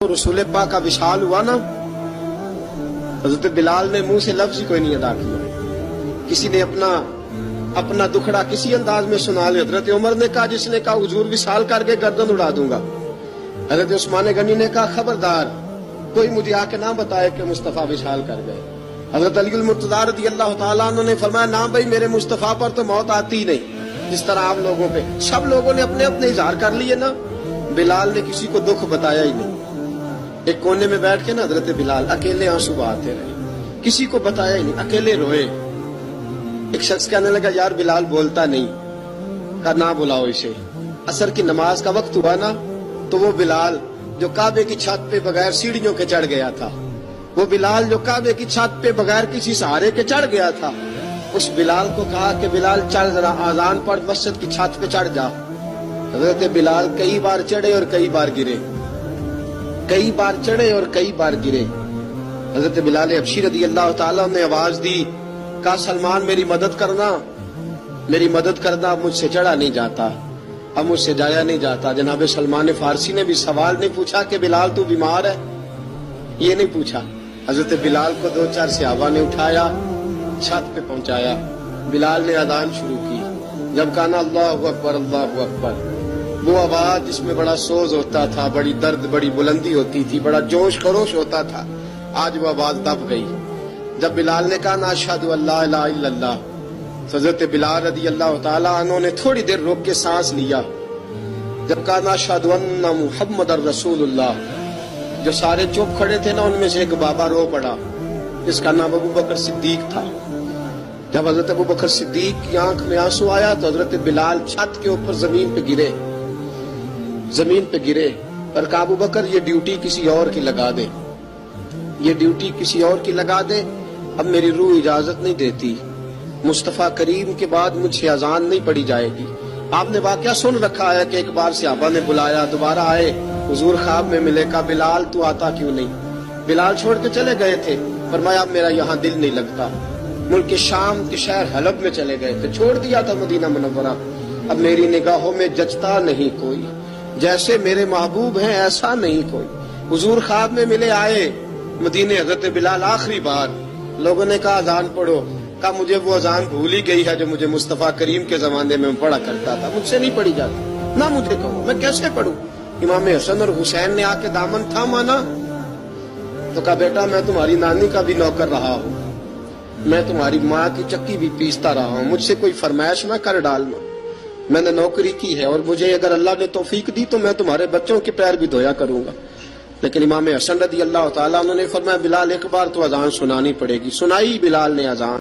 رسول پاک کا وصال ہوا نا، حضرت بلال نے منہ سے لفظ ہی کوئی نہیں ادا کیا. کسی نے اپنا دکھڑا کسی انداز میں سنا لیا. حضرت عمر نے کہا، جس نے کہا حضور وصال کر کے گردن اڑا دوں گا. حضرت عثمان غنی نے کہا، خبردار کوئی مجھے آ کے نہ بتائے کہ مصطفیٰ وصال کر گئے. حضرت علی المرتضیٰ رضی اللہ تعالیٰ عنہ نے فرمایا، نہ بھائی میرے مصطفیٰ پر تو موت آتی ہی نہیں جس طرح آپ لوگوں پہ. سب لوگوں نے اپنے اپنے اظہار کر لیے نا، بلال نے کسی کو دکھ بتایا ہی نہیں. ایک کونے میں بیٹھ کے نا حضرت بلال اکیلے آنسو بہاتے رہے، کسی کو بتایا ہی نہیں، اکیلے روئے. ایک شخص کہنے لگا، یار بلال بولتا نہیں. کہا نہ بلاؤ اسے. عصر کی نماز کا وقت ہوا نا، تو وہ بلال جو کعبے کی چھت پہ بغیر سیڑھیوں کے چڑھ گیا تھا، وہ بلال جو کعبے کی چھت پہ بغیر کسی سہارے کے چڑھ گیا تھا، اس بلال کو کہا کہ بلال چل ذرا آذان پڑھ، مسجد کی چھت پہ چڑھ جا. حضرت بلال کئی بار چڑھے اور کئی بار گرے، کئی بار چڑھے اور کئی بار گرے. حضرت بلال حبشی رضی اللہ تعالیٰ نے آواز دی، کہا سلمان میری مدد کرنا، میری مدد کرنا. اب مجھ سے چڑھا نہیں جاتا، اب مجھ سے جایا نہیں جاتا. جناب سلمان فارسی نے بھی سوال نہیں پوچھا کہ بلال تو بیمار ہے، یہ نہیں پوچھا. حضرت بلال کو دو چار صحابہ نے اٹھایا، چھت پہ پہنچایا. بلال نے اذان شروع کی. جب کہا نا اللہ اکبر اللہ اکبر، وہ آواز جس میں بڑا سوز ہوتا تھا، بڑی درد، بڑی بلندی ہوتی تھی، بڑا جوش خروش ہوتا تھا، آج وہ آواز دب گئی. جب بلال نے کہا نا اشہد ان لا الہ الا اللہ، حضرت بلال رضی اللہ تعالیٰ عنہ نے تھوڑی دیر روک کے سانس لیا. جب کہا نا اشہد ان محمد الرسول اللہ، جو سارے چپ کھڑے تھے نا، ان میں سے ایک بابا رو پڑا، جس کا نام ابو بکر صدیق تھا. جب حضرت ابو بکر صدیق کی آنکھ میں آنسو آیا تو حضرت بلال چھت کے اوپر زمین پہ گرے، زمین پہ گرے. اور کہا ابو بکر یہ ڈیوٹی کسی اور کی لگا دے، یہ ڈیوٹی کسی اور کی لگا دے، اب میری روح اجازت نہیں دیتی، مصطفیٰ کریم کے بعد مجھ سے اذان نہیں پڑھی جائے گی. آپ نے واقعہ سن رکھا ہے کہ ایک بار صحابہ نے بلایا، دوبارہ آئے، حضور خواب میں ملے. کہا بلال تو آتا کیوں نہیں؟ بلال چھوڑ کے چلے گئے تھے. فرمایا اب میرا یہاں دل نہیں لگتا. ملک شام کے شہر حلب میں چلے گئے تھے، چھوڑ دیا تھا مدینہ منورہ. اب میری نگاہوں میں جچتا نہیں کوئی، جیسے میرے محبوب ہیں ایسا نہیں کوئی. حضور خواب میں ملے، آئے مدینے. حضرت بلال آخری بار، لوگوں نے کہا اذان پڑھو. کہا مجھے وہ اذان بھول ہی گئی ہے جو مجھے مصطفیٰ کریم کے زمانے میں پڑھا کرتا تھا، مجھ سے نہیں پڑھی جاتی. نہ مجھے کہو، میں کیسے پڑھوں؟ امام حسن اور حسین نے آ کے دامن تھاما نا، تو کہا بیٹا میں تمہاری نانی کا بھی نوکر رہا ہوں، میں تمہاری ماں کی چکی بھی پیستا رہا ہوں، مجھ سے کوئی فرمائش نہ کر ڈالنا. میں نے نوکری کی ہے، اور مجھے اگر اللہ نے توفیق دی تو میں تمہارے بچوں کے پیر بھی دھویا کروں گا. لیکن امام حسن رضی اللہ تعالیٰ عنہ نے فرمایا، بلال ایک بار تو اذان سنانی پڑے گی. سنائی بلال نے اذان.